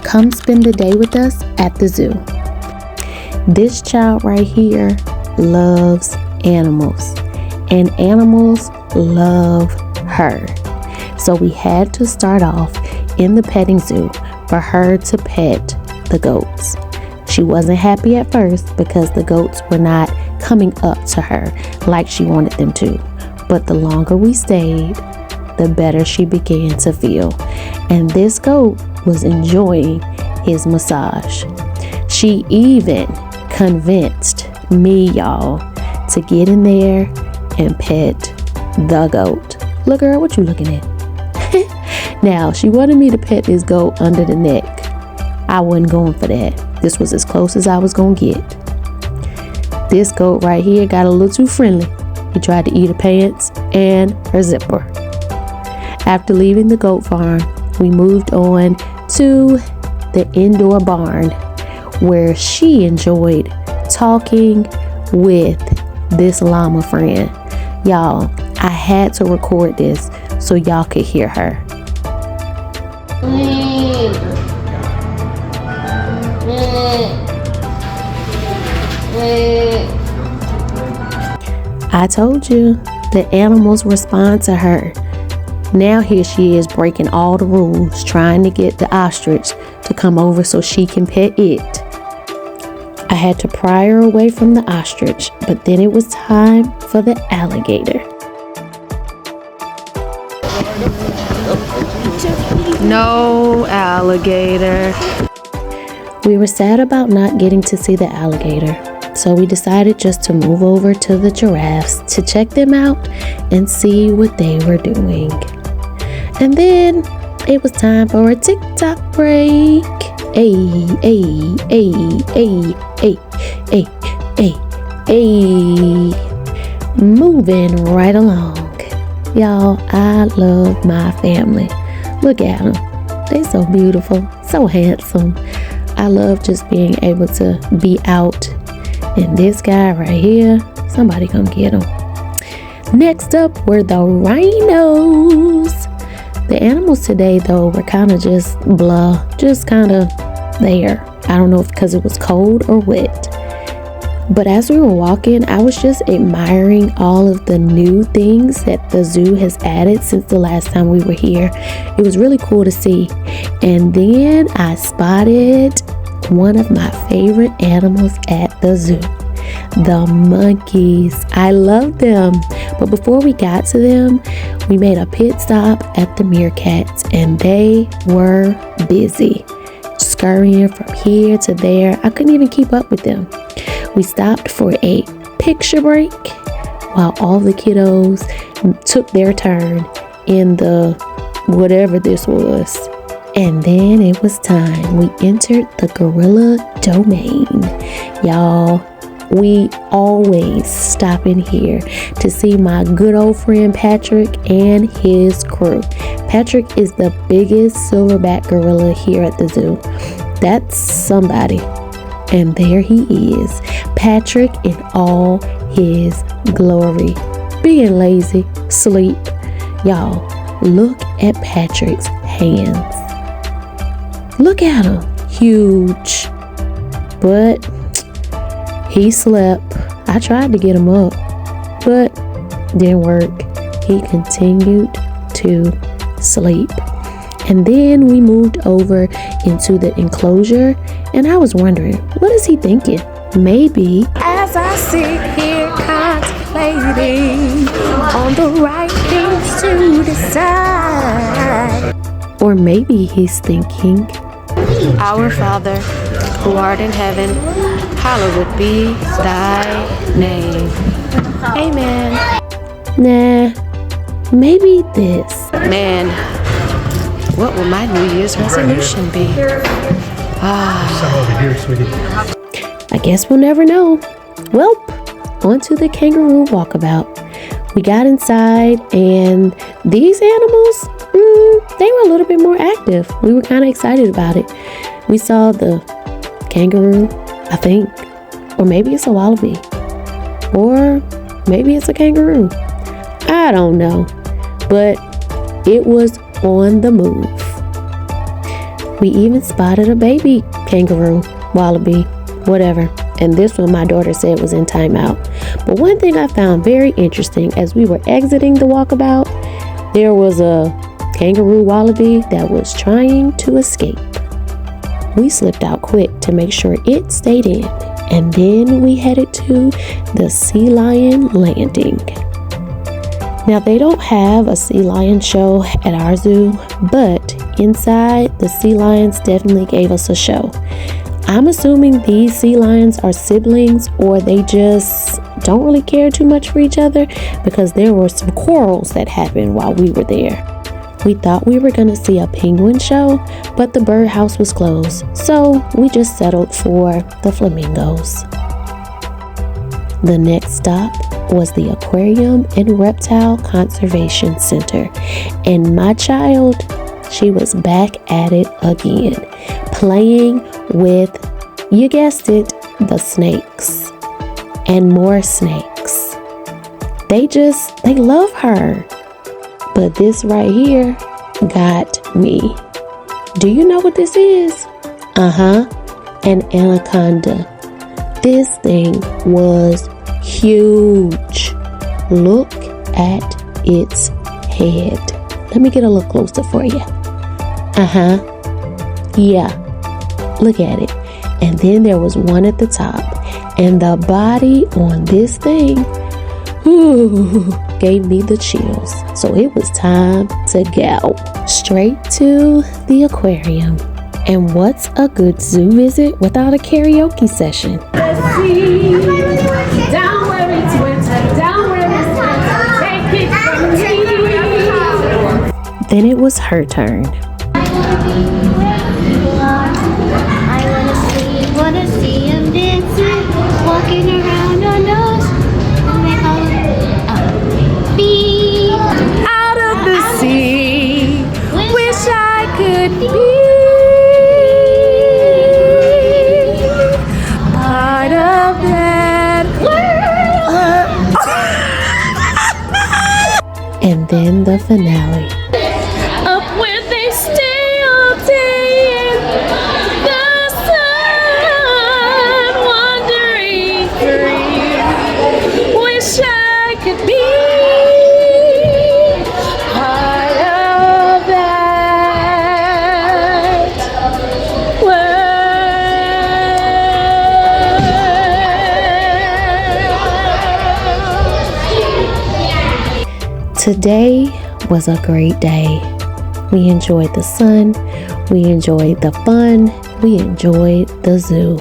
come spend the day with us at the zoo. This child right here loves animals, and animals love her. So we had to start off in the petting zoo for her to pet the goats. She wasn't happy at first because the goats were not coming up to her like she wanted them to. But the longer we stayed, the better she began to feel. And this goat was enjoying his massage. She even convinced me, y'all, to get in there and pet the goat. Look, girl, what you looking at? Now, she wanted me to pet this goat under the neck. I wasn't going for that. This was as close as I was going to get. This goat right here got a little too friendly. He tried to eat her pants and her zipper. After leaving the goat farm, we moved on to the indoor barn where she enjoyed talking with this llama friend. Y'all, I had to record this so y'all could hear her. I told you, the animals respond to her. Now here she is breaking all the rules, trying to get the ostrich to come over so she can pet it. I had to pry her away from the ostrich, but then it was time for the alligator. No alligator. We were sad about not getting to see the alligator, so we decided just to move over to the giraffes to check them out and see what they were doing. And then it was time for a TikTok break. Hey, hey, hey, hey, hey, hey, hey, hey. Moving right along. Y'all, I love my family. Look at them. They so beautiful, so handsome. I love just being able to be out. And this guy right here, somebody come get him. Next up were the rhinos. The animals today, though, were kind of just blah, just kind of there. I don't know if because it was cold or wet. But as we were walking, I was just admiring all of the new things that the zoo has added since the last time we were here. It was really cool to see. And then I spotted one of my favorite animals at the zoo, the monkeys. I love them. But before we got to them, we made a pit stop at the meerkats, and they were busy, scurrying from here to there. I couldn't even keep up with them. We stopped for a picture break while all the kiddos took their turn in the whatever this was. And then it was time. We entered the gorilla domain. Y'all, we always stop in here to see my good old friend Patrick and his crew. Patrick is the biggest silverback gorilla here at the zoo. That's somebody. And there he is, Patrick in all his glory. Being lazy, sleep. Y'all, look at Patrick's hands. Look at him, huge. But he slept. I tried to get him up, but didn't work. He continued to sleep. And then we moved over into the enclosure, and I was wondering, what is he thinking? Maybe as I sit here contemplating on the right things to decide. Or maybe he's thinking, Our Father, who art in heaven, hallowed be thy name. Amen. Nah, maybe this. Man, what will my New Year's resolution be? Over here, sweetie. I guess we'll never know. Well, on to the kangaroo walkabout. We got inside, and these animals, they were a little bit more active. We were kind of excited about it. We saw the kangaroo, I think, or maybe it's a wallaby, or maybe it's a kangaroo. I don't know, but it was on the move. We even spotted a baby kangaroo, wallaby, whatever. And this one my daughter said was in timeout. But one thing I found very interesting, as we were exiting the walkabout, there was a kangaroo wallaby that was trying to escape. We slipped out quick to make sure it stayed in, and then we headed to the sea lion landing. Now, they don't have a sea lion show at our zoo, but inside, the sea lions definitely gave us a show. I'm assuming these sea lions are siblings, or they just don't really care too much for each other, because there were some quarrels that happened while we were there. We thought we were going to see a penguin show, but the birdhouse was closed, so we just settled for the flamingos. The next stop was the Aquarium and Reptile Conservation Center, and my child, she was back at it again, playing with, you guessed it, the snakes and more snakes. They love her. But this right here got me. Do you know what this is? An anaconda. This thing was huge. Look at its head. Let me get a little closer for you. Yeah, look at it. And then there was one at the top, and the body on this thing gave me the chills. So it was time to go straight to the aquarium. And what's a good zoo visit without a karaoke session? Down where it's winter, down where it's winter, take it from me. Then it was her turn. I wanna see him dancing, walking around on us. And they call him Bee. Out of the sea, wish I could be part of that world. And then the finale. Up where they stay all day in the sun, wandering free. Wish I could be part of that world. Today was a great day. We enjoyed the sun, we enjoyed the fun, we enjoyed the zoo.